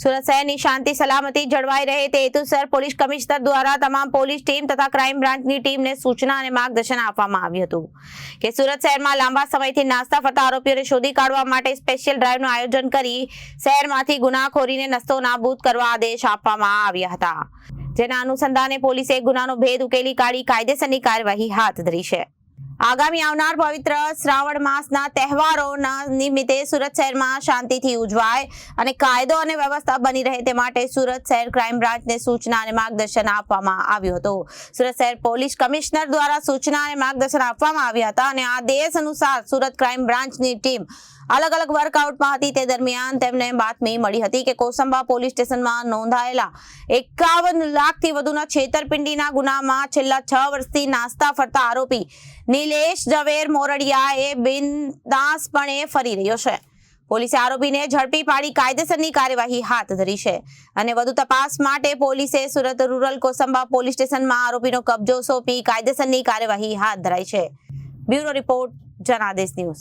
સુરત શહેરની શાંતિ સલામતી જળવાઈ રહે તે હેતુસર પોલીસ કમિશનર દ્વારા તમામ પોલીસ ટીમ તથા ક્રાઇમ બ્રાન્ચની ટીમને સૂચના અને માર્ગદર્શન આપવામાં આવ્યું હતું કે સુરત શહેરમાં લાંબા સમયથી નાસ્તા ફરતા આરોપીઓને શોધી કાઢવા માટે સ્પેશિયલ ડ્રાઈવનું આયોજન કરી શહેરમાંથી ગુનાખોરીને નસ્તો નાબૂદ કરવા આદેશ આપવામાં આવ્યા હતા, જેના અનુસંધાને પોલીસે ગુનાનો ભેદ ઉકેલી કાઢી કાયદેસરની કાર્યવાહી હાથ ધરી છે। આગામી આવનાર પવિત્ર શ્રાવણ માસના તહેવારોના નિમિત્તે સુરત શહેરમાં શાંતિથી ઉજવાય અને કાયદો અને વ્યવસ્થા બની રહે તે માટે સુરત શહેર ક્રાઇમ બ્રાન્ચને સૂચના અને માર્ગદર્શન આપવામાં આવ્યું હતું। સુરત શહેર પોલીસ કમિશનર દ્વારા સૂચના અને માર્ગદર્શન આપવામાં આવ્યા હતા અને આદેશ અનુસાર સુરત ક્રાઇમ બ્રાન્ચની ટીમ અલગ અલગ વર્કઆઉટમાં હતી। તે દરમિયાન તેમને બાતમી મળી હતી કે કોસંબા પોલીસ સ્ટેશનમાં નોંધાયેલા 51 લાખથી વધુના છેતરપિંડીના ગુનામાં છેલ્લા 6 વર્ષથી નાસ્તા ફરતા આરોપી નિલેશ ઝવેર મોરડિયા એ બિનદાસપણે ફરી રહ્યો છે। પોલીસે આરોપીને ઝડપી પાડી કાયદેસરની કાર્યવાહી હાથ ધરી છે અને વધુ તપાસ માટે પોલીસે સુરત રૂરલ કોસંબા પોલીસ સ્ટેશનમાં આરોપીનો કબજો સોંપી કાયદેસરની કાર્યવાહી હાથ ધરાઈ છે। Bureau report, Janadesh news.